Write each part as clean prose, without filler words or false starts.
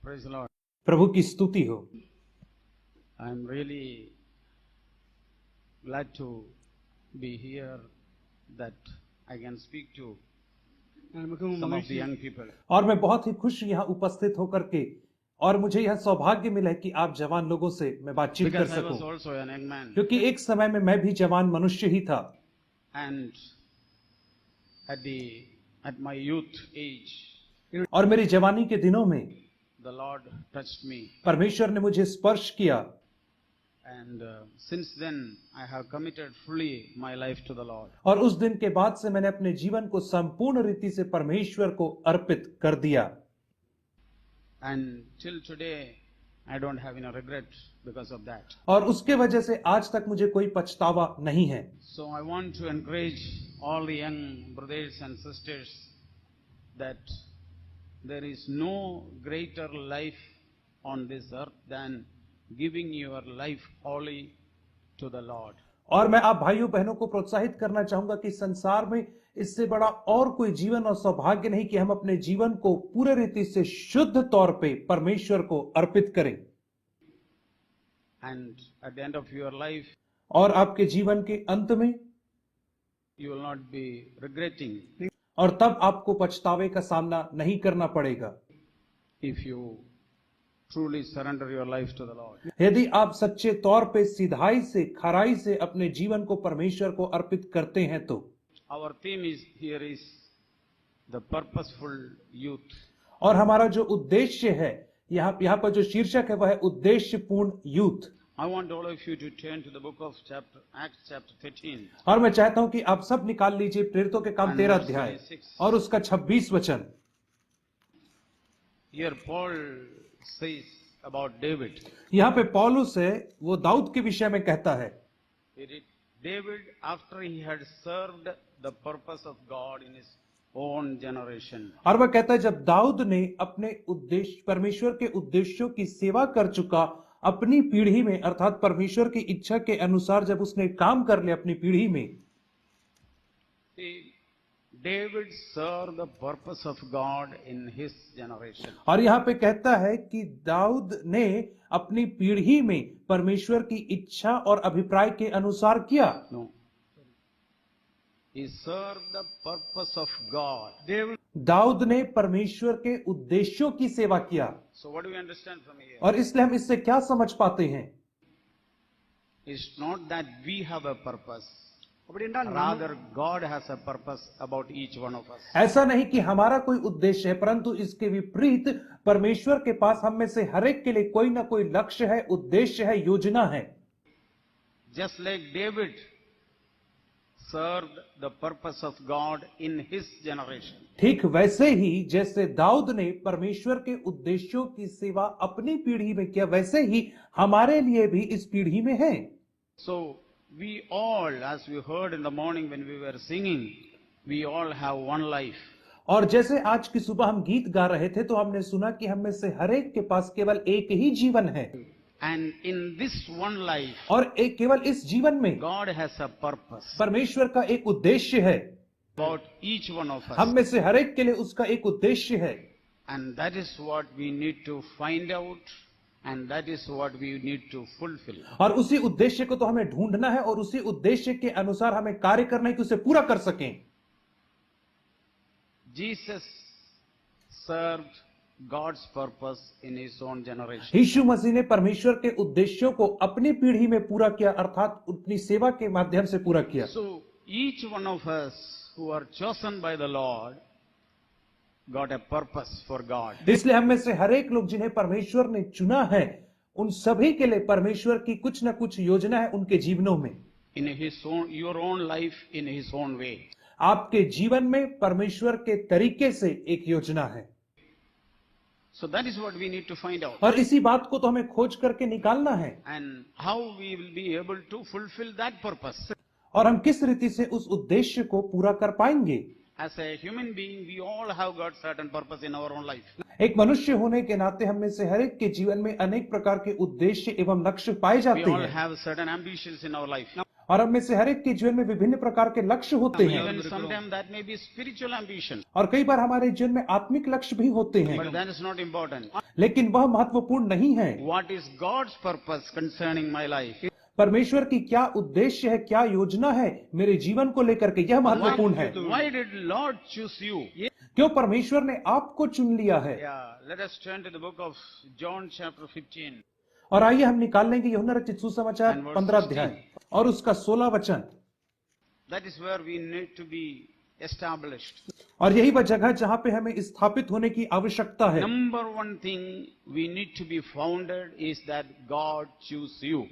Praise the Lord. प्रभु की स्तुति हो। I am really glad to be here that I can speak to some of the young people. और मैं बहुत ही खुश यहाँ उपस्थित होकर के और मुझे यह सौभाग्य मिला है कि आप जवान लोगों से मैं बातचीत कर Because I was सकूं, also a young man. क्योंकि एक समय में मैं भी जवान मनुष्य ही था And at my youth age, और मेरी जवानी के दिनों में the Lord touched me. परमेश्वर ने मुझे स्पर्श किया And since then, I have committed fully my life to the Lord. और उस दिन के बाद से मैंने अपने जीवन को संपूर्ण रीति से परमेश्वर को अर्पित कर दिया। And till today, I don't have any regret because of that. और उसके वजह से आज तक मुझे कोई पछतावा नहीं है। So I want to encourage all the young brothers and sisters that there is no greater life on this earth than giving your life wholly to the Lord. और मैं आप भाइयों बहनों को प्रोत्साहित करना चाहूंगा कि संसार में इससे बड़ा और कोई जीवन और सौभाग्य नहीं कि हम अपने जीवन को पूरे रीति से शुद्ध तौर पे परमेश्वर को अर्पित करें। And at the end of your life, और आपके जीवन के अंत में you will not be regretting और तब आपको पछतावे का सामना नहीं करना पड़ेगा if you truly surrender your life to the Lord. यदि आप सच्चे तौर पे सिधाई से खराई से अपने जीवन को परमेश्वर को अर्पित करते हैं तो। Our theme here is the purposeful youth. और हमारा जो उद्देश्य है यहाँ पर जो शीर्षक है वह है उद्देश्यपूर्ण youth. I want all of you to turn to the book of Acts chapter 13. और मैं चाहता हूं कि आप सब निकाल लीजिए प्रेरितों के काम 13 अध्याय और उसका 26 वचन। Here Paul says about David. यहाँ पे पौलुस है वो दाऊद के विषय में कहता है। David, after he had served the purpose of God in his own generation. और वह कहता है जब दाऊद ने अपने उद्देश्य परमेश्वर के उद्देश्यों की सेवा कर चुका अपनी पीढ़ी में, अर्थात परमेश्वर की इच्छा के अनुसार जब उसने काम कर लिया अपनी पीढ़ी में। David served the purpose of God in his generation. और यहाँ पे कहता है कि दाऊद ने अपनी पीढ़ी में परमेश्वर की इच्छा और अभिप्राय के अनुसार किया। No. He served the purpose of God. Dawood ने परमेश्वर के उद्देश्यों की सेवा किया। So what do we understand from here? और इसलिए हम इससे क्या समझ पाते हैं? It's not that we have a purpose. Rather, God has a purpose about each one of us. ऐसा नहीं कि हमारा कोई उद्देश्य है, परंतु इसके विपरीत परमेश्वर के पास हम में से हर एक के लिए कोई ना कोई लक्ष्य है, उद्देश्य है, योजना है। Just like David served the purpose of God in his generation. ठीक वैसे ही जैसे दाऊद ने परमेश्वर के उद्देश्यों की सेवा अपनी पीढ़ी में किया, वैसे ही हमारे लिए भी इस पीढ़ी में है। So we all, as we heard in the morning when we were singing, we all have one life. और जैसे आज की सुबह हम गीत गा रहे थे तो हमने सुना कि हम में से हर एक के पास केवल एक ही जीवन है। And in this one life, और केवल इस जीवन में God has a purpose परमेश्वर का एक उद्देश्य है about each one of us. हम में से हर एक के लिए उसका एक उद्देश्य है। And that is what we need to find out, and that is what we need to fulfill. और उसी उद्देश्य को तो हमें ढूंढना है और उसी उद्देश्य के अनुसार हमें कार्य करना है कि उसे पूरा कर सकें। Jesus served God's purpose in his own generation. यीशु मसीह ने परमेश्वर के उद्देश्यों को अपनी पीढ़ी में पूरा किया, अर्थात अपनी सेवा के माध्यम से पूरा किया। So each one of us who are chosen by the Lord got a purpose for God. इसलिए हम में से हर एक लोग जिन्हें परमेश्वर ने चुना है, उन सभी के लिए परमेश्वर की कुछ न कुछ योजना है उनके जीवनों में। In his own, your own life in his own way. आपके जीवन में परमेश्वर के तरीके से एक योजना है। So that is what we need to find out. और इसी बात को तो हमें खोज करके निकालना है। And how we will be able to fulfill that purpose. और हम किस रीति से उस उद्देश्य को पूरा कर पाएंगे। As a human being, we all have got certain purpose in our own life. एक मनुष्य होने के नाते हम में से हर एक के जीवन में अनेक प्रकार के उद्देश्य एवं लक्ष्य पाए We जाते all हैं have certain ambitions in our life. और हम में से हर एक के जीवन में विभिन्न प्रकार के लक्ष्य होते हैं, Even sometimes that may be spiritual ambition, और कई बार हमारे जीवन में आत्मिक लक्ष्य भी होते हैं, but that is not important. लेकिन वह महत्वपूर्ण नहीं है। What is God's purpose concerning my life? परमेश्वर की क्या उद्देश्य है, क्या योजना है मेरे जीवन को लेकर के, यह महत्वपूर्ण है। Why did Lord choose you? क्यों परमेश्वर ने आपको चुन लिया है? Yeah, let us turn to the book of John chapter 15. और आइए हम निकाल लेंगे यूहन्ना रचित सुसमाचार And verse 15 अध्याय और उसका 16 वचन। That is where we need to be established. और यही वह जगह जहां पे हमें स्थापित होने की आवश्यकता है। Number one thing we need to be founded is that God choose you.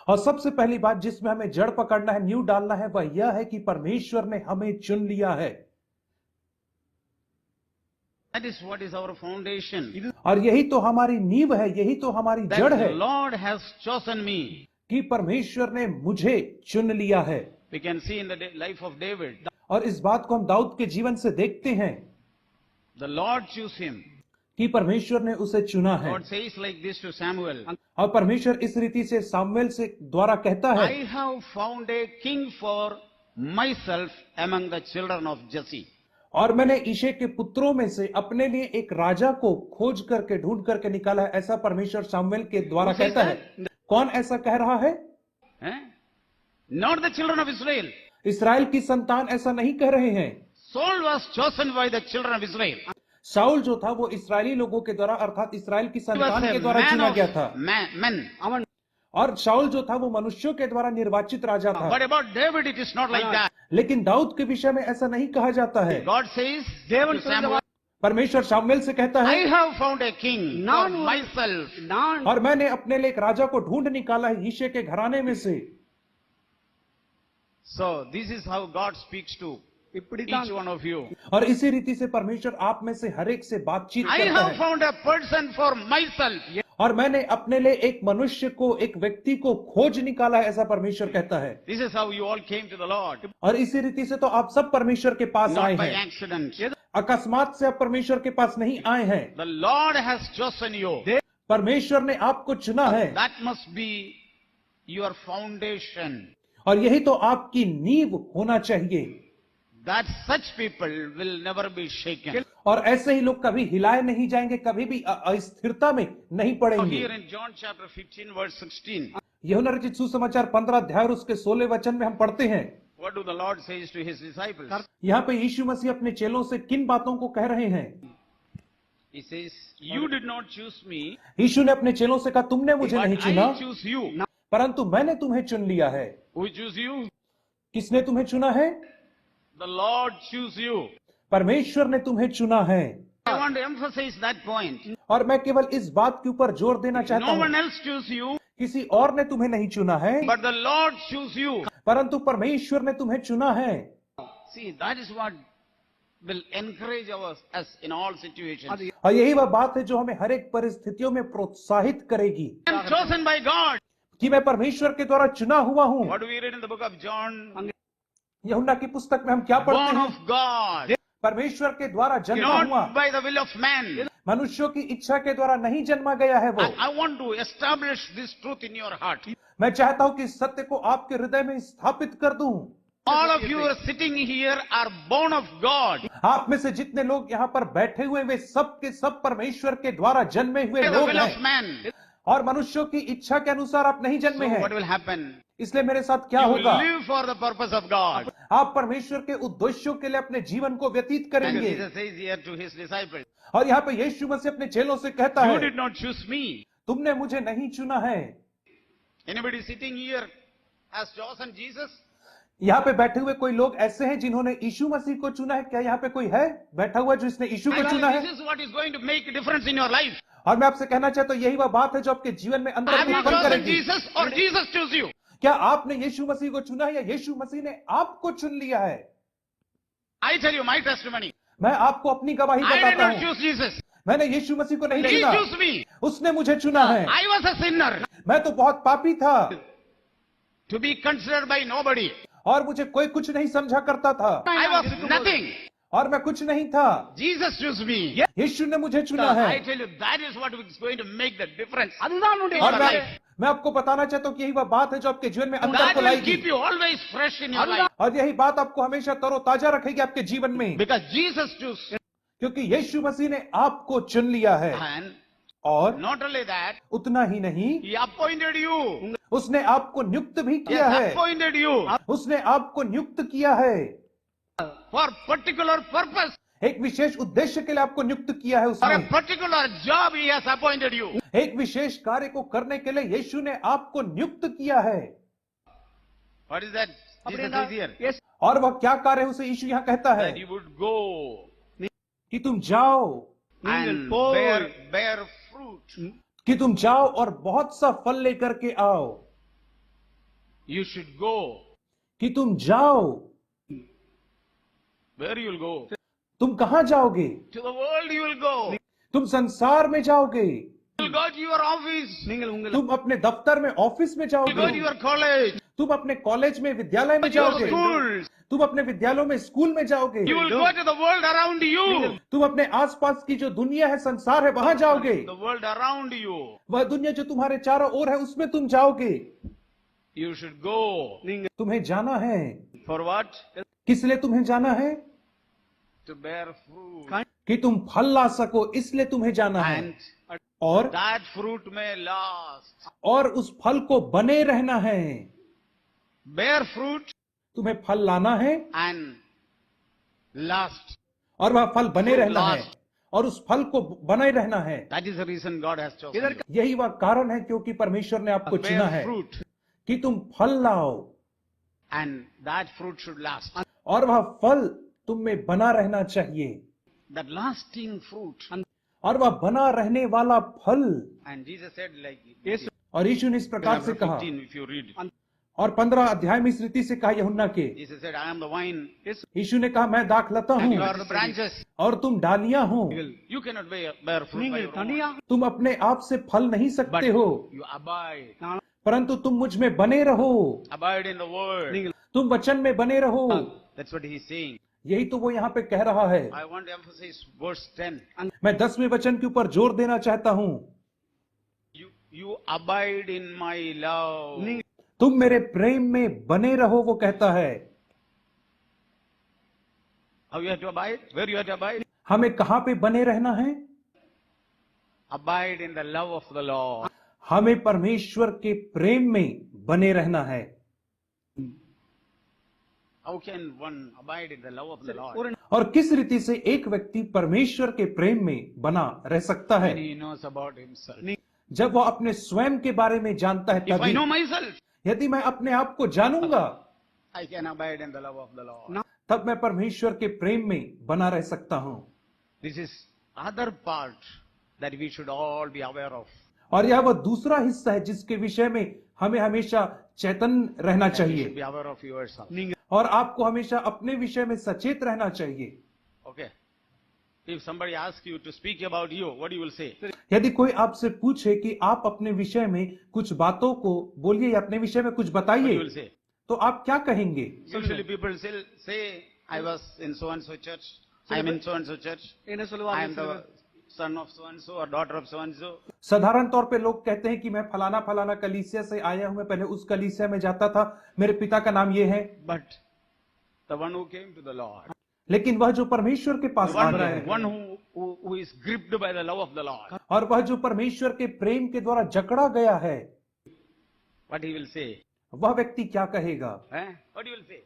और सबसे पहली बात जिसमें हमें जड़ पकड़ना है, नींव डालना है, वह यह है कि परमेश्वर ने हमें चुन लिया है। That is what is our foundation. और यही तो हमारी नींव है, यही तो हमारी That जड़ the है Lord has chosen me. कि परमेश्वर ने मुझे चुन लिया है। We can see in the life of David. और इस बात को हम दाऊद के जीवन से देखते हैं The Lord chose him. कि परमेश्वर ने उसे चुना है। God says like this to Samuel. और परमेश्वर इस रीति से सामुएल से द्वारा कहता है, I have found a king for myself among the children of Jesse. और मैंने ईशे के पुत्रों में से अपने लिए एक राजा को खोज करके ढूंढ करके निकाला है। ऐसा परमेश्वर सामुएल के द्वारा कहता है। कौन ऐसा कह रहा है? Eh? Not the children of Israel. इस्राएल की संतान ऐसा नहीं कह रहे हैं। Saul was chosen by the children of Israel. शाऊल जो था वो इस्राएली लोगों के द्वारा अर्थात इस्राएल की He was संतान a के द्वारा man चुना of गया था। men. और शाऊल जो था वो मनुष्यों के द्वारा निर्वाचित राजा था। But about David, it is not like that. लेकिन दाऊद के विषय में ऐसा नहीं कहा जाता है। God says to Samuel, परमेश्वर सामुएल से कहता I है, have found a king for myself. और मैंने अपने लिए एक राजा को ढूंढ निकाला है ईशे के घराने में से। So this is how God speaks to each one of you. और इसी रीति से परमेश्वर आप में से हर एक से बातचीत I करता have है। found a person for myself. और मैंने अपने लिए एक मनुष्य को, एक व्यक्ति को खोज निकाला है, ऐसा परमेश्वर कहता है। This is how you all came to the Lord. और इसी रीति से तो आप सब परमेश्वर के पास आए Not by हैं। accident. अकस्मात से आप परमेश्वर के पास नहीं आए हैं। The Lord has chosen you. परमेश्वर ने आपको चुना है। That must be your foundation. और यही तो आपकी नींव होना चाहिए। That such people will never be shaken. और ऐसे ही लोग कभी हिलाए नहीं जाएंगे, कभी भी अस्थिरता में नहीं Now पड़ेंगे। here in John chapter 15 verse 16, यूहन्ना रचित सुसमाचार 15 अध्याय और उसके 16 वचन में हम पढ़ते हैं, what do the Lord says to his disciples? यहाँ पे यीशु मसीह अपने चेलों से किन बातों को कह रहे हैं? He says, you did not choose me, यीशु ने अपने चेलों से कहा, तुमने मुझे नहीं but चुना, I choose you. परंतु मैंने तुम्हें चुन लिया है। Who choose you? किसने तुम्हें चुना है? The Lord choose you. परमेश्वर ने तुम्हें चुना है। I want to emphasize that point. और मैं केवल इस बात के ऊपर जोर देना चाहता No one हूँ, else choose you, किसी और ने तुम्हें नहीं चुना है, but the Lord choose you. परंतु परमेश्वर ने तुम्हें चुना है। See, that is what will encourage us in all situations. और यही वह बात है जो हमें हर एक परिस्थितियों में प्रोत्साहित करेगी I am chosen by God. कि मैं परमेश्वर के द्वारा चुना हुआ हूँ। What do we read in the book of John? यूहन्ना की पुस्तक में हम क्या पढ़ते Born हैं? of God, परमेश्वर के द्वारा जन्मा हुआ, not by the will of man. मनुष्यों की इच्छा के द्वारा नहीं जन्मा गया है वो। I want to establish this truth in your heart. मैं चाहता हूँ कि इस सत्य को आपके हृदय में स्थापित कर दूं। All of you are sitting here are born of God. आप में से जितने लोग यहाँ पर बैठे हुए वे सब के सब परमेश्वर के द्वारा जन्मे हुए By the लोग will of हैं, man. और मनुष्यों की इच्छा के अनुसार आप नहीं So जन्मे what हैं। will happen? इसलिए मेरे साथ क्या You होगा? will live for the purpose of God. आप परमेश्वर के उद्देश्यों के लिए अपने जीवन को व्यतीत And करेंगे। Jesus says here to his disciples, और यहाँ पे यीशु मसीह अपने चेलों से कहता you है, did not choose me. तुमने मुझे नहीं चुना है। Anybody sitting here has chosen Jesus? यहाँ पे बैठे हुए कोई लोग ऐसे हैं जिन्होंने यीशु मसीह को चुना है? क्या यहाँ पे कोई है बैठा हुआ जिसने यीशु को चुना है? This is what is going to make a difference in your life. और मैं आपसे कहना चाहता हूँ यही वह बात है जो आपके जीवन में अंदर Have you उत्पन्न chosen करेगी। Jesus or Jesus chose you? क्या आपने यीशु मसीह को चुना है या यीशु मसीह ने आपको चुन लिया है? I tell you my testimony. मैं आपको अपनी गवाही I did बताता not हूँ। choose Jesus. मैंने यीशु मसीह को नहीं He चुना, chose me. उसने मुझे चुना है। I was a sinner मैं तो बहुत पापी था to be considered by nobody. और मुझे कोई कुछ नहीं समझा करता था, I was nothing. और मैं कुछ नहीं था, Jesus chose me. यीशु ने मुझे चुना है। I tell you, that is what is going to make the difference. அதுதான் உன்னுடைய और life. मैं आपको बताना चाहता हूँ कि यही वह बात है जो आपके जीवन में अंतर That को will लाएगी, keep you always fresh in your life. और यही बात आपको हमेशा तरोताजा रखेगी आपके जीवन में, Because Jesus chose. क्योंकि यीशु मसीह ने आपको चुन लिया है। And और not only that, उतना ही नहीं, He appointed you. उसने आपको नियुक्त भी He किया has है, appointed you उसने आपको नियुक्त किया है, for particular purpose. एक विशेष उद्देश्य के लिए आपको नियुक्त किया है For a उसने, particular job He has appointed you. एक विशेष कार्य को करने के लिए यीशु ने आपको नियुक्त किया है। What is that? Jesus is here. और वह क्या कार्य है उसे यीशु यहाँ कहता है That you would go कि तुम जाओ, and bear fruit. कि तुम जाओ और बहुत सा फल लेकर के आओ, You should go. कि तुम जाओ। Where you will go? तुम कहां जाओगे? To the world you will go. तुम संसार में जाओगे, You will go to your office. You तुम अपने दफ्तर में, ऑफिस में will go to जाओगे, your college. तुम अपने कॉलेज में, विद्यालय में To your जाओगे, schools. तुम अपने विद्यालयों में, स्कूल में जाओगे, You will go to the world around you. तुम अपने आसपास की जो दुनिया है, संसार है, वहां जाओगे। The world around you. वह दुनिया जो तुम्हारे चारों ओर है उसमें तुम जाओगे। You should go. तुम्हें जाना है। For what? किस लिए तुम्हें जाना है? To bear fruit. कि तुम फल ला सको, इसलिए तुम्हें जाना है। And और that fruit may last. और उस फल को बने रहना है। Bear fruit तुम्हें फल लाना है and last. और वह फल बने Fruit रहना है last. और उस फल को बने रहना है। That is the reason God has chosen you. यही वह कारण है क्योंकि परमेश्वर ने आपको चुना Bear है fruit कि तुम फल लाओ and that fruit should last. और वह फल तुम में बना रहना चाहिए, That lasting fruit. और वह बना रहने वाला फल। And Jesus said like this. और यीशु ने इस प्रकार से Chapter कहा, 15 if you read it. और 15 अध्याय में इस रीति से कहा यूहन्ना के, Jesus said, I am the vine. यीशु ने कहा मैं दाखलता And you हूँ are the branches. और तुम डालियां हो। You cannot bear fruit by your own. तुम अपने आप से फल नहीं But सकते हो, you abide. परंतु तुम मुझ में बने रहो, Abide in the word. तुम वचन में बने रहो। That's what he is saying. यही तो वो यहाँ पे कह रहा है। I want to emphasize verse 10. मैं 10वें वचन के ऊपर जोर देना चाहता हूँ, You abide in my love. तुम मेरे प्रेम में बने रहो, वो कहता है। How you have to abide? Where you have to abide? हमें कहाँ पे बने रहना है? Abide in the love of the Lord. हमें परमेश्वर के प्रेम में बने रहना है। How can one abide in the love of the Lord? और किस रीति से एक व्यक्ति परमेश्वर के प्रेम में बना रह सकता है? When he knows about himself. जब वह अपने स्वयं के बारे में जानता है If I तभी। know myself, यदि मैं अपने आप को जानूंगा I can abide in the love of the Lord. तब मैं परमेश्वर के प्रेम में बना रह सकता हूँ। This is other part that we should all be aware of. और यह वह दूसरा हिस्सा है जिसके विषय में हमें हमेशा चेतन रहना And you should चाहिए be aware of yourself. और आपको हमेशा अपने विषय में सचेत रहना चाहिए। Okay. If somebody asks you to speak about you, what you will say? यदि कोई आपसे पूछे कि आप अपने विषय में कुछ बातों को बोलिए या अपने विषय में कुछ What you बताइए, will say? तो आप क्या कहेंगे? Usually people say, I was in so and so church. I am in so and so church. I am the son of so and so or daughter of so and so. साधारण तौर पे लोग कहते हैं कि मैं फलाना फलाना कलीसिया से आया हूं, मैं पहले उस कलीसिया में जाता था, मेरे पिता का नाम ये है। But the one who came to the Lord, लेकिन वह जो परमेश्वर के पास आ रहा है, one who is gripped by the love of the Lord, और वह जो परमेश्वर के प्रेम के द्वारा जकड़ा गया है, what he will say? वह व्यक्ति क्या कहेगा? What you will say?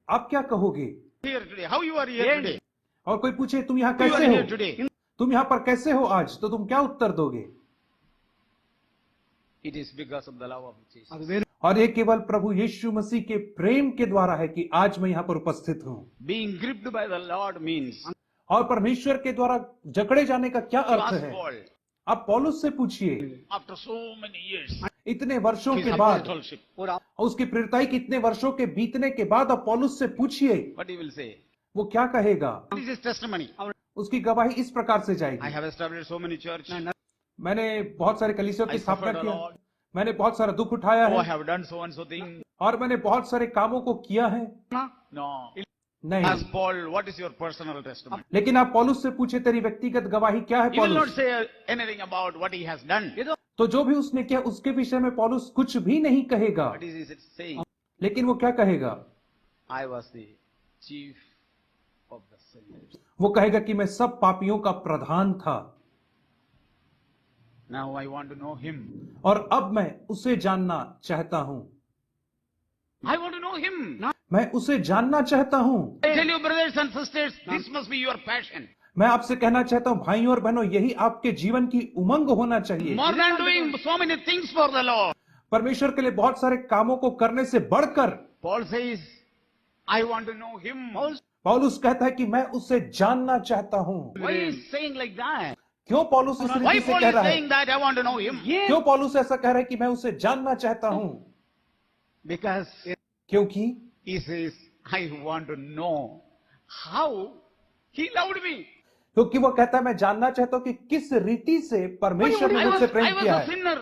आप क्या कहोगे? Here today, how you are here today? और कोई पूछे तुम यहाँ How you कैसे are here हो, today? तुम यहाँ पर कैसे हो आज, तो तुम क्या उत्तर दोगे? It is because of the love of Jesus. और ये केवल प्रभु यीशु मसीह के प्रेम के द्वारा है कि आज मैं यहाँ पर उपस्थित हूँ। Being gripped by the Lord means और परमेश्वर के द्वारा जकड़े जाने का क्या अर्थ ask है? Paul, आप पौलुस से पूछिए, after so many years, इतने वर्षों his के बाद, apostleship, और उसकी प्रेरिताई के इतने वर्षों के बीतने के बाद आप पौलुस से पूछिए, what he will say? वो क्या कहेगा? What is his testimony? उसकी गवाही इस प्रकार से I जाएगी, have established so many churches. मैंने बहुत सारे कलीसियों की I स्थापना suffered a किया, lot. मैंने बहुत सारा दुख उठाया Oh, I है have done so and so thing. और मैंने बहुत सारे कामों को किया है। No. नहीं। Ask Paul, what is your personal testimony? लेकिन आप पौलुस से पूछे तेरी व्यक्तिगत गवाही क्या है He will not पौलुस? say anything about what he has done. तो जो भी उसने किया उसके विषय में पौलुस कुछ भी नहीं कहेगा, What is it saying? लेकिन वो क्या कहेगा? I was the chief of the sinners. वो कहेगा कि मैं सब पापियों का प्रधान था Now I want to know him. और अब मैं उसे जानना चाहता हूं। I want to know him. मैं उसे जानना चाहता हूं। I tell you, brothers and sisters, this must be your passion. मैं आपसे कहना चाहता हूं भाइयों और बहनों, यही आपके जीवन की उमंग होना चाहिए। More than doing so many things for the Lord. परमेश्वर के लिए बहुत सारे कामों को करने से बढ़कर Paul says, I want to know him. पौलुस कहता है कि मैं उसे जानना चाहता हूं। Why is he saying like that? क्यों पौलुस इस Why रीति से Paul कह is रहा है? saying that I want to know him? क्यों पौलुस ऐसा कह रहा है कि मैं उसे जानना चाहता हूं? Because क्योंकि he says, I want to know how he loved me. क्योंकि वो कहता है मैं जानना चाहता हूं कि किस रीति से परमेश्वर ने मुझसे I प्रेम was किया a है। sinner.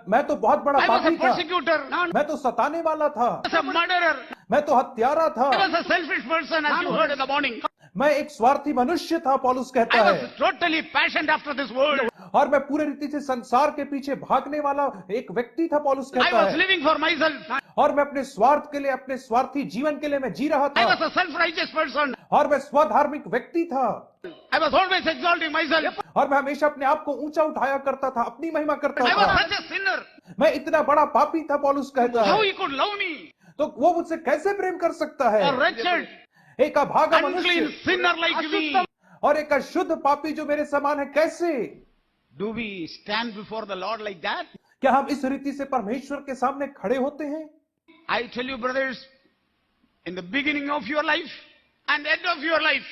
मैं तो बहुत बड़ा I was पापी a था, persecutor. I मैं तो सताने वाला था, was a murderer. मैं तो हत्यारा था, I was a selfish person, as you heard in the morning. मैं एक स्वार्थी मनुष्य था, पौलुस कहता I है, was totally passionate after this world. और मैं पूरे रीति से संसार के पीछे भागने वाला एक व्यक्ति था, पौलुस I कहता was है, living for myself. और मैं अपने स्वार्थ के लिए, अपने स्वार्थी जीवन के लिए मैं जी रहा I was था, a self-righteous person. और मैं स्वधार्मिक व्यक्ति था, I was always exalting myself. और मैं हमेशा अपने आप को ऊंचा उठाया करता था, अपनी महिमा करता I was था। such a sinner. मैं इतना बड़ा पापी था, पौलुस कहता How है, he could love me? तो वो मुझसे कैसे प्रेम कर सकता है? A wretched, एक अभागा unclean मनुष्य sinner like me. और एक अशुद्ध पापी जो मेरे समान है, कैसे? Do we stand before the Lord like that? क्या हम इस रीति से परमेश्वर के सामने खड़े होते हैं? I tell you, brothers, in the beginning of your life and end of your life,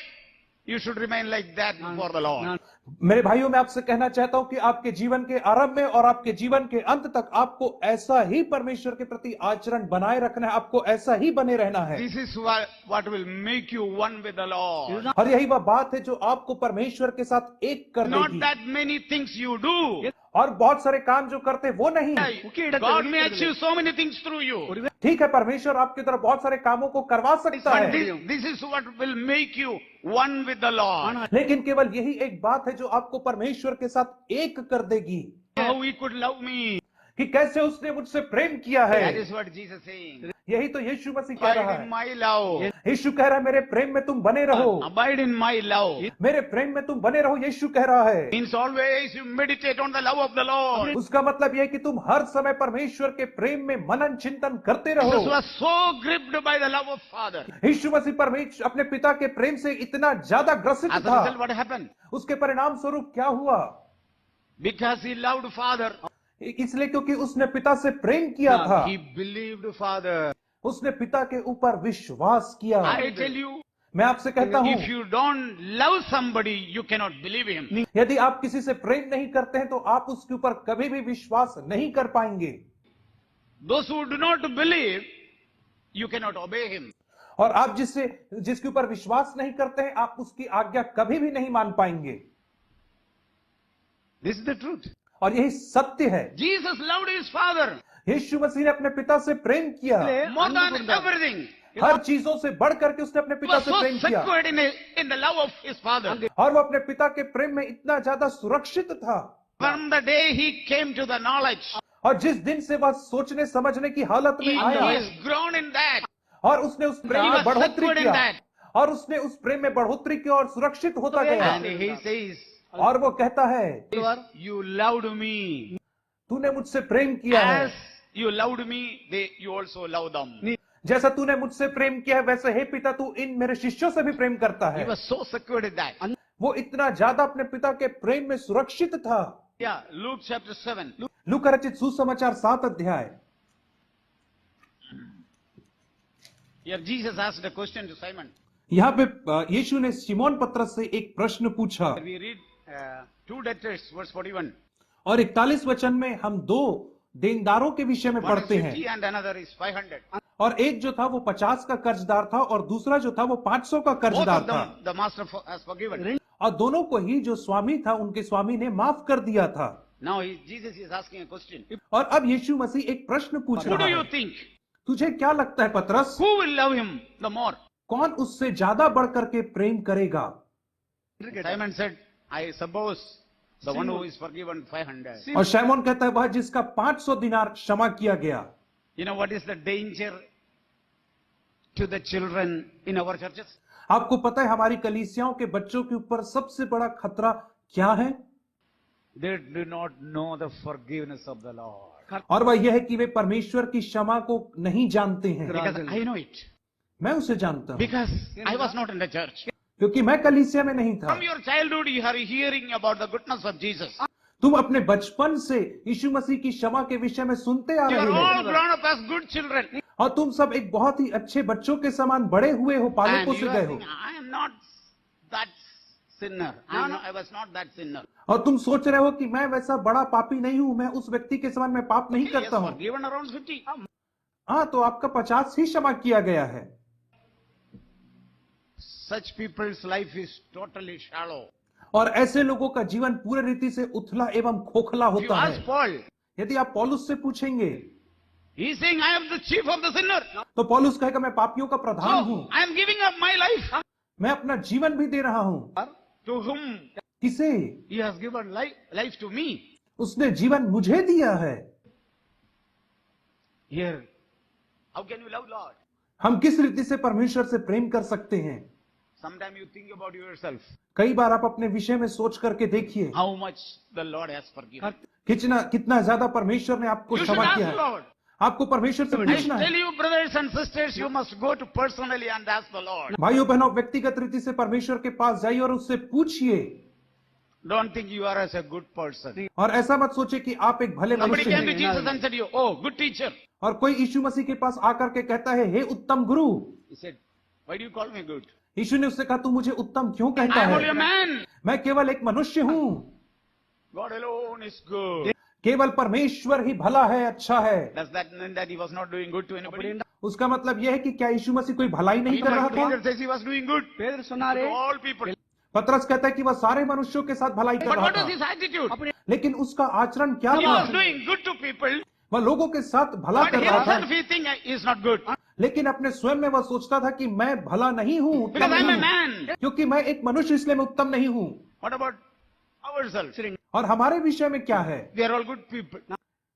you should remain like that before the Lord. मेरे भाइयों, मैं आपसे कहना चाहता हूं कि आपके जीवन के आरंभ में और आपके जीवन के अंत तक आपको ऐसा ही परमेश्वर के प्रति आचरण बनाए रखना है, आपको ऐसा ही बने रहना है। This is what will make you one with the Lord. और यही वह बात है जो आपको परमेश्वर के साथ एक कर Not देगी। that many things you do. और बहुत सारे काम जो करते वो नहीं। God may achieve so many things through you. ठीक है, परमेश्वर आपकी तरफ बहुत सारे कामों को करवा सकता But है, this is what will make you one with the Lord. लेकिन केवल यही एक बात है जो आपको परमेश्वर के साथ एक कर देगी। How he could love me. कि कैसे उसने मुझसे प्रेम किया That है। is what Jesus is saying. यही तो यीशु मसीह कह रहा Abide in है। my love. यीशु कह रहा है मेरे प्रेम में तुम बने रहो, Abide in my love. मेरे प्रेम में तुम बने रहो, यीशु कह रहा है। Means always you meditate on the love of the Lord. उसका मतलब यह है कि तुम हर समय परमेश्वर के प्रेम में मनन चिंतन करते Jesus रहो। was so gripped by the love of Father. यीशु मसीह परमेश्वर अपने पिता के प्रेम से इतना ज्यादा ग्रसित As a था, result, what happened? उसके परिणाम स्वरूप क्या हुआ? Because he loved Father, इसलिए क्योंकि उसने पिता से प्रेम किया था, he believed Father. उसने पिता के ऊपर विश्वास किया। I tell you, मैं आपसे कहता हूँ, if you don't love somebody, you cannot believe him. यदि आप किसी से प्रेम नहीं करते हैं तो आप उसके ऊपर कभी भी विश्वास नहीं कर पाएंगे। Those who do not believe, you cannot obey him. और आप जिसके ऊपर विश्वास नहीं करते हैं, आप उसकी आज्ञा कभी भी नहीं मान पाएंगे। This is the truth. और यही सत्य है। Jesus loved his Father यीशु मसीह ने अपने पिता से प्रेम किया, more than everything. हर चीजों से बढ़ करके उसने अपने He पिता was से so प्रेम किया, secured in the love of his Father. और वो अपने पिता के प्रेम में इतना ज्यादा सुरक्षित था। From the day he came to the knowledge, और जिस दिन से वह सोचने समझने की हालत में he आया has grown in that. और उसने उस प्रेम He में was बढ़ोतरी secured in किया, that. और उसने उस प्रेम में बढ़ोतरी की और सुरक्षित होता गया। And he says, और वो कहता है, you loved me. तूने मुझसे प्रेम किया है, As you loved me, you also love them. जैसा तूने मुझसे प्रेम किया है वैसे हे पिता तू इन मेरे शिष्यों से भी प्रेम करता He है। was so secured in that. वो इतना ज्यादा अपने पिता के प्रेम में सुरक्षित था। Yeah, Luke chapter 7. लूका रचित सुसमाचार 7 अध्याय। Here Jesus asked a question to Simon. यहाँ पे यीशु ने शिमोन पतरस से एक प्रश्न पूछा, We read two debtors, verse 41. और 41 वचन में हम दो देनदारों के विषय में One is पढ़ते 50 हैं, and another is 500. और एक जो था वो 50 का कर्जदार था और दूसरा जो था वो 500 का Both कर्जदार of था, them the master has forgiven. और दोनों को ही जो स्वामी था उनके स्वामी ने माफ कर दिया था। Now Jesus is asking a question. और अब यीशु मसीह एक प्रश्न पूछ Who रहा do you है, think? तुझे क्या लगता है पतरस, Who will love him the more? कौन उससे ज्यादा बढ़ करके प्रेम करेगा? Simon said, I suppose the one who is forgiven 500. और शैमोन कहता है वह जिसका 500 दिनार क्षमा किया गया। You know what is the danger to the children in our churches? आपको पता है हमारी कलीसियाओं के बच्चों के ऊपर सबसे बड़ा खतरा क्या है? They do not know the forgiveness of the Lord. और वह यह है कि वे परमेश्वर की क्षमा को नहीं जानते हैं। Because I know it. मैं उसे जानता हूं Because I was not in the church. क्योंकि मैं कलीसिया में नहीं था। From your childhood you are hearing about the goodness of Jesus. तुम अपने बचपन से यीशु मसीह की क्षमा के विषय में सुनते आ You रहे are all हो grown up as good children. और तुम सब एक बहुत ही अच्छे बच्चों के समान बड़े हुए हो, पाले And पोसे you are गए हो saying, I am not that sinner. I was not that sinner. और तुम सोच रहे हो कि मैं वैसा बड़ा पापी नहीं हूं, मैं उस व्यक्ति के समान मैं पाप नहीं Yes, करता हूं। forgiven around 50. हाँ, तो आपका 50 ही क्षमा किया गया है। Such people's life is totally shallow. और ऐसे लोगों का जीवन पूरे रीति से उथला एवं खोखला If you होता ask है। Paul, यदि आप पौलुस से पूछेंगे he is saying, I am the chief of the sinner. तो पौलुस कहेगा मैं पापियों का प्रधान हूं, So, I am giving up my life. मैं अपना जीवन भी दे रहा हूं। To whom किसे? he has given life to me. उसने जीवन मुझे दिया है। Here, how can you love Lord? हम किस रीति से परमेश्वर से प्रेम कर सकते हैं? Sometimes you think about yourself. कई बार आप अपने विषय में सोच करके देखिए How much the Lord has forgiven. कितना ज्यादा परमेश्वर ने आपको You should क्षमा किया ask है। Lord. आपको परमेश्वर से I पूछना tell है। you, brothers and sisters, you must go to personally and ask the Lord. भाइयों बहनों, व्यक्तिगत रीति से परमेश्वर के पास जाइए और उससे पूछिए। Don't think you are as a good person. और ऐसा मत सोचे कि आप एक भले Somebody मनुष्य came to हैं Jesus and said, oh, good teacher. और कोई यीशु मसीह के पास आकर के कहता है, हे उत्तम गुरु। He said, why do you call me good? यीशु ने उससे कहा तू मुझे उत्तम क्यों कहता I am only a है? man. मैं केवल एक मनुष्य हूँ। God alone is good. केवल परमेश्वर ही भला है, अच्छा है। Does that mean that he was not doing good to anybody? उसका मतलब यह है कि क्या यीशु मसीह कोई भलाई नहीं कर रहा था? Peter says he was doing good to all people. पतरस कहता है कि वह सारे मनुष्यों के साथ भलाई कर But रहा what was था, his attitude? लेकिन उसका आचरण क्या He था? was doing good to people, वह लोगों के साथ भला but कर रहा था, himself he think he is not good. लेकिन अपने स्वयं में वह सोचता था कि मैं भला नहीं हूँ, उत्तम Because I am नहीं a हूँ, man. क्योंकि मैं एक मनुष्य इसलिए मैं उत्तम नहीं हूँ। What about ourselves? और हमारे विषय में क्या है? We are all good people.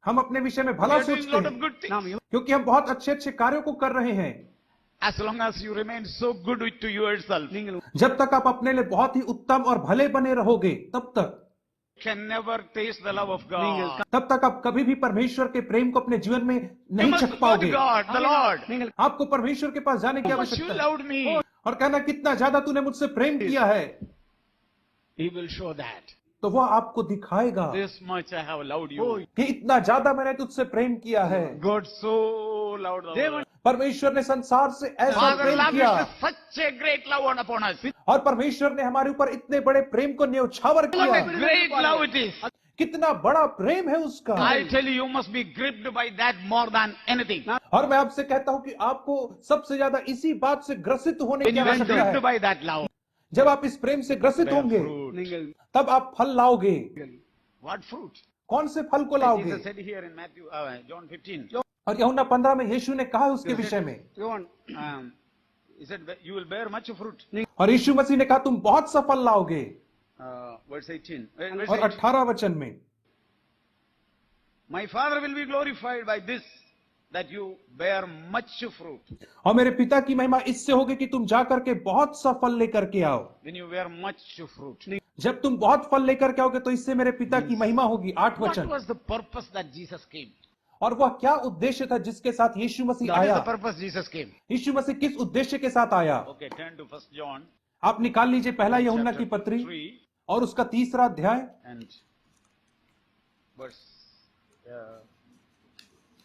हम अपने विषय में We भला are doing सोचते lot of हैं good things. क्योंकि हम बहुत अच्छे अच्छे कार्यों को कर रहे हैं। As long as you remain so good to yourself, जब तक आप अपने लिए बहुत ही उत्तम और भले बने रहोगे, तब तक can never taste the love of God. आप कभी भी परमेश्वर के प्रेम को अपने जीवन में You नहीं must चख go to पाओगे। God, the Lord. आपको परमेश्वर के पास जाने की How much you आवश्यकता है loved me, और कहना कितना ज्यादा तूने मुझसे प्रेम किया है, He will show that. तो वह आपको दिखाएगा This much I have loved you. कि इतना ज्यादा मैंने तुझसे प्रेम किया है। God so loved the world. परमेश्वर ने संसार से ऐसा Father प्रेम lavished किया such a great love upon us. और परमेश्वर ने हमारे ऊपर इतने बड़े प्रेम को न्यौछावर What किया। a great love it is. कितना बड़ा प्रेम है उसका। I tell you, you must be gripped by that more than anything. और मैं आपसे कहता हूं कि आपको सबसे ज्यादा इसी बात से ग्रसित होने When की you are आवश्यकता gripped है। by that love, जब आप इस प्रेम से ग्रसित bear होंगे fruit. तब आप फल लाओगे। What fruit? कौन से फल को लाओगे? Jesus said here in John 15. और यूहन्ना 15 में यीशु ने कहा उसके विषय में, He said, you will bear much fruit. और यीशु मसीह ने कहा तुम बहुत सा फल लाओगे। Verse 18. Verse और 18. 18 वचन में, My Father will be glorified by this, that you bear much fruit. और मेरे पिता की महिमा इससे होगी कि तुम जाकर के बहुत सा फल लेकर के आओ। When you bear much fruit. जब तुम बहुत फल लेकर के आओगे तो इससे मेरे पिता की महिमा होगी। 8 What वचन। was the purpose that Jesus came? और वह क्या उद्देश्य था जिसके साथ यीशु मसीह What is आया? the purpose Jesus came? यीशु मसीह किस उद्देश्य के साथ आया? Okay, turn to 1 John. आप निकाल लीजिए पहला यूहन्ना की chapter पत्री 3 और उसका 3रा अध्याय and verse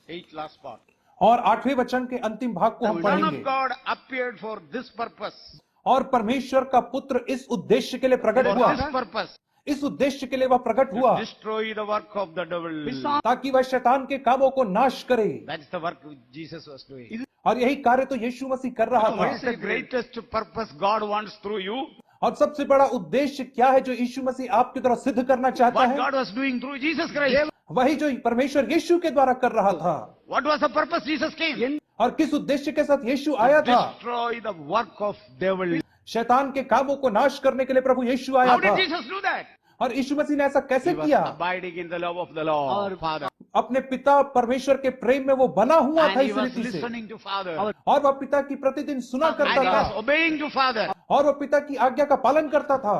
8, last part. और 8वें वचन के अंतिम भाग को हम The Son of पढ़ेंगे। God appeared for this purpose. और परमेश्वर का पुत्र इस उद्देश्य के लिए प्रकट For हुआ। this purpose. इस उद्देश्य के लिए वह प्रकट हुआ To destroy the work of the devil. ताकि वह शैतान के कामों को नाश करे। That's the work Jesus was doing. और यही कार्य तो यीशु मसीह कर रहा What is था। the greatest purpose God wants through you? और सबसे बड़ा उद्देश्य क्या है जो यीशु मसीह आपकी तरफ सिद्ध करना चाहता What है? God was doing through Jesus Christ. वही जो परमेश्वर यीशु के द्वारा कर रहा था। What was the purpose Jesus came? और किस उद्देश्य के साथ यीशु आया था? destroy the work of devil. शैतान के कामों को नाश करने के लिए प्रभु यीशु आया How था। did Jesus do that? और यीशु मसीह ने ऐसा कैसे He was किया? abiding in the love of the Lord, Father. अपने पिता परमेश्वर के प्रेम में वो बना हुआ था And he इस was रीति से, listening to Father. और वह पिता की प्रतिदिन सुना And करता he was था, obeying to Father. और वह पिता की आज्ञा का पालन करता था।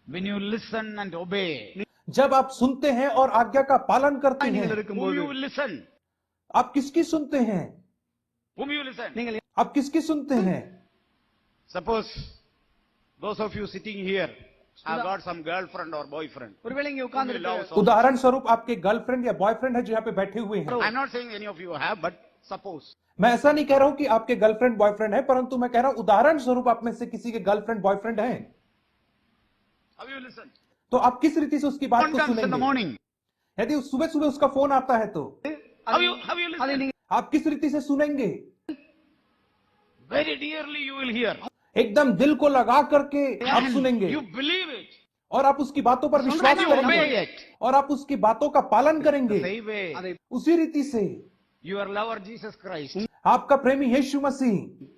When you listen and obey, जब आप सुनते हैं और आज्ञा का पालन करते हैं, who you listen? आप किसकी सुनते हैं? Whom you listen? आप किसकी सुनते हैं? Suppose those of you sitting here have got some girlfriend or boyfriend. Whom you love so much. उदाहरण स्वरूप आपके गर्लफ्रेंड या बॉयफ्रेंड है जो यहाँ पे बैठे हुए हैं। I'm not saying any of you have, but suppose. मैं ऐसा नहीं कह रहा हूं कि आपके गर्लफ्रेंड बॉयफ्रेंड है, परंतु मैं कह रहा हूं उदाहरण स्वरूप आप में से किसी के गर्लफ्रेंड बॉयफ्रेंड हैं, How you listen? तो आप किस रीति से उसकी बात Phone को comes in the सुनेंगे? morning. यदि सुबह सुबह उसका फोन आता है तो How you listen? आप किस रीति से सुनेंगे? Very dearly you will hear. एकदम दिल को लगा करके आप And सुनेंगे you believe it. और आप उसकी बातों पर विश्वास And you obey करेंगे it. और आप उसकी बातों का पालन करेंगे। Same way, उसी रीति से your lover Jesus Christ, आपका प्रेमी यीशु मसीह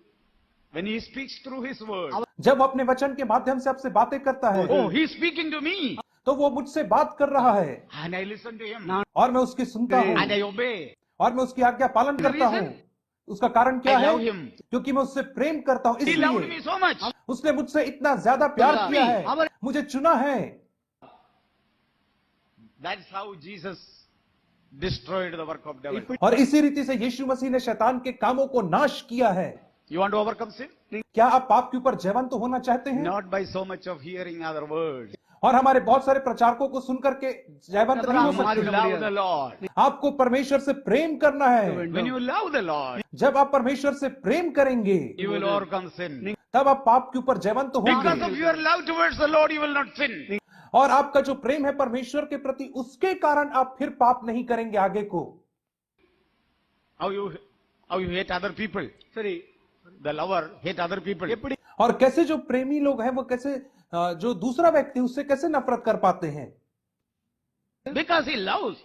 when he speaks through his word, जब अपने वचन के माध्यम से आपसे बातें करता है, oh, he is speaking to me, तो वो मुझसे बात कर रहा है and I listen to him, और मैं उसकी सुनता हूँ and I obey. और मैं उसकी आज्ञा पालन करता हूँ। उसका कारण क्या I है? love him. क्योंकि मैं उससे प्रेम करता हूँ, He loved इसलिए me so much. उसने मुझसे इतना ज्यादा प्यार Love किया me. है, मुझे चुना है। That's how Jesus destroyed the work of devil. और इसी रीति से यीशु मसीह ने शैतान के कामों को नाश किया है। You want to overcome sin? क्या आप पाप के ऊपर जयवंत होना चाहते हैं? Not by so much of hearing other words. और हमारे बहुत सारे प्रचारकों को सुनकर के जयवंत नहीं हो You must सकते। love the Lord. आपको परमेश्वर से प्रेम करना है। When you love the Lord, जब आप परमेश्वर से प्रेम करेंगे, you will overcome sin. तब आप पाप के ऊपर जयवंत Because होंगे। of your love towards the Lord, you will not sin. और आपका जो प्रेम है परमेश्वर के प्रति, उसके कारण आप फिर पाप नहीं करेंगे आगे को। How you hate other people? The lover hate other people. और कैसे जो प्रेमी लोग हैं वो कैसे जो दूसरा व्यक्ति उससे कैसे नफरत कर पाते हैं? Because he loves.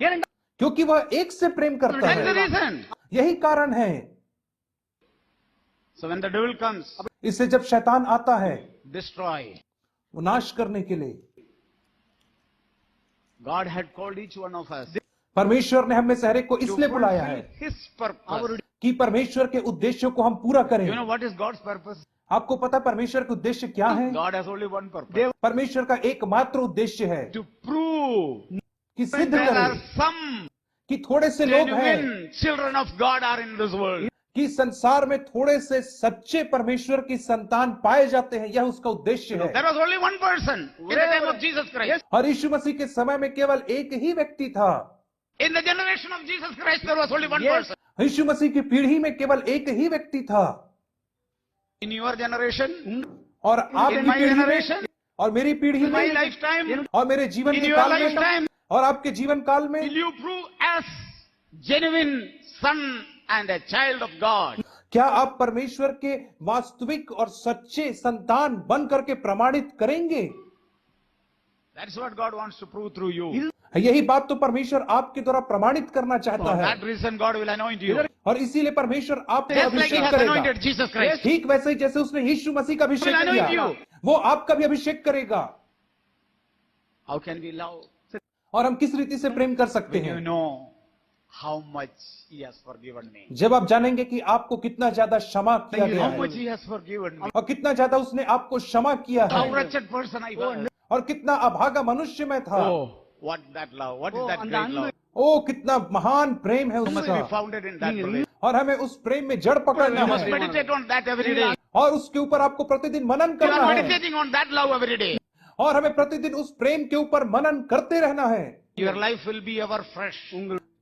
क्योंकि वह एक से प्रेम करता That's the है। reason. यही कारण है। So when the devil comes, इससे जब शैतान आता है destroy. वो नाश करने के लिए, God had called each one of us परमेश्वर ने हमें से हर एक को to इसलिए बुलाया है fulfill His purpose. कि परमेश्वर के उद्देश्यों को हम पूरा करें। You know what is God's purpose? आपको पता है परमेश्वर के उद्देश्य क्या है? God has only one purpose. परमेश्वर का एकमात्र उद्देश्य है To prove कि सिद्ध there are करे some कि थोड़े से लोग हैं, genuine children of God are in this world. कि संसार में थोड़े से सच्चे परमेश्वर की संतान पाए जाते हैं। यह उसका उद्देश्य है। There was only one person in the time of Jesus Christ. और यीशु मसीह के समय में केवल एक ही व्यक्ति था। In the generation of Jesus Christ, there was only one person. यीशु मसीह की पीढ़ी में केवल एक ही व्यक्ति था। In your generation, और in आपकी my पीढ़ी में generation, और मेरी पीढ़ी in my में lifetime, और मेरे जीवन in के your काल में lifetime, और आपके जीवन काल में will you prove as genuine son and a child of God? क्या आप परमेश्वर के वास्तविक और सच्चे संतान बन करके प्रमाणित करेंगे? That's what God wants to prove through you. यही बात तो परमेश्वर आपके द्वारा प्रमाणित करना चाहता For है। that reason, God will anoint you. और इसीलिए परमेश्वर आपको Just like He Abhishek has करेगा। anointed Jesus Christ. ठीक वैसे ही जैसे उसने यीशु मसीह का अभिषेक Will anoint किया, you. वो आपका भी अभिषेक करेगा। How can we love? और हम किस रीति से प्रेम कर सकते When you हैं? know how much He has forgiven me. जब आप जानेंगे कि आपको कितना ज्यादा क्षमा किया गया How है much He has forgiven me. और कितना ज्यादा उसने आपको क्षमा किया How है wretched person I was. और कितना अभागा मनुष्य में था। Oh, what that love. What is that great love? ओ कितना महान प्रेम है You must be उसका। founded in that place. और हमें उस प्रेम में जड़ पकड़ना You must है meditate on that every day. और उसके ऊपर आपको प्रतिदिन मनन You करना are है meditating on that love every day. और हमें प्रतिदिन उस प्रेम के ऊपर मनन करते रहना है। Your life will be ever fresh.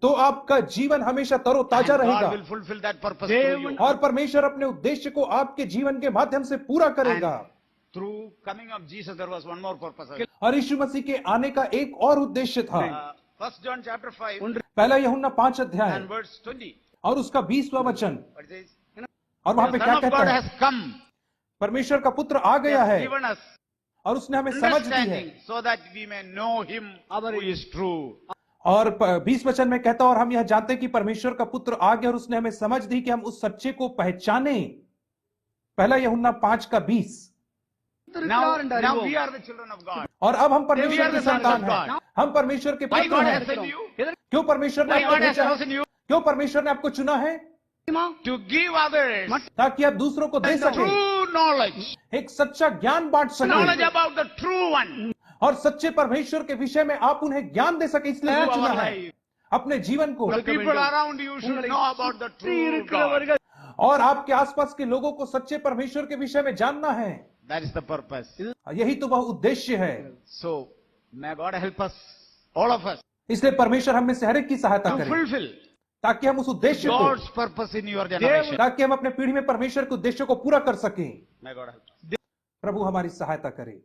तो आपका जीवन हमेशा And तरोताजा रहेगा God will fulfill that purpose through you. और परमेश्वर अपने उद्देश्य को आपके जीवन के माध्यम से पूरा करेगा। Through coming of Jesus, there was one more purpose. और यीशु मसीह के आने का एक और उद्देश्य था। 1 John chapter 5 पहला यूहन्ना 5 अध्याय and verse 20. और उसका 20वां वचन, What it says? और वहां पे The क्या Son of कहता God है? has come. परमेश्वर का पुत्र आ He गया has है given us और उसने हमें समझ दी है understanding so that we may know Him who is true. और 20 वचन में कहता, और हम यह जानते हैं कि परमेश्वर का पुत्र आ गया और उसने हमें समझ दी कि हम उस सच्चे को पहचाने। पहला यूहन्ना 5:20। Now we are the children of God. और अब हम We परमेश्वर are की the sons संतान of हैं, God. हम परमेश्वर के Why पुत्र God has हैं। sent you? क्यों परमेश्वर ने Why आपको God has भेजा है? chosen you? क्यों परमेश्वर ने आपको चुना है? To give others ताकि आप दूसरों को दे the सके, true knowledge. एक सच्चा ज्ञान बांट Knowledge सके, about the true one. और सच्चे परमेश्वर के विषय में आप उन्हें ज्ञान दे सके, इसलिए To वो चुना our है life. अपने जीवन को। The people around you should know about the true God. और आपके आसपास के लोगों को सच्चे परमेश्वर के विषय में जानना है। That is the purpose. यही तो वह उद्देश्य है। So, may God help us, all of us, इसलिए परमेश्वर हम में से हर एक की सहायता to करे, fulfill ताकि हम उस उद्देश्य को, God's purpose in your generation. ताकि हम अपने पीढ़ी में परमेश्वर के उद्देश्य को पूरा कर सकें। May God help us. प्रभु हमारी सहायता करे।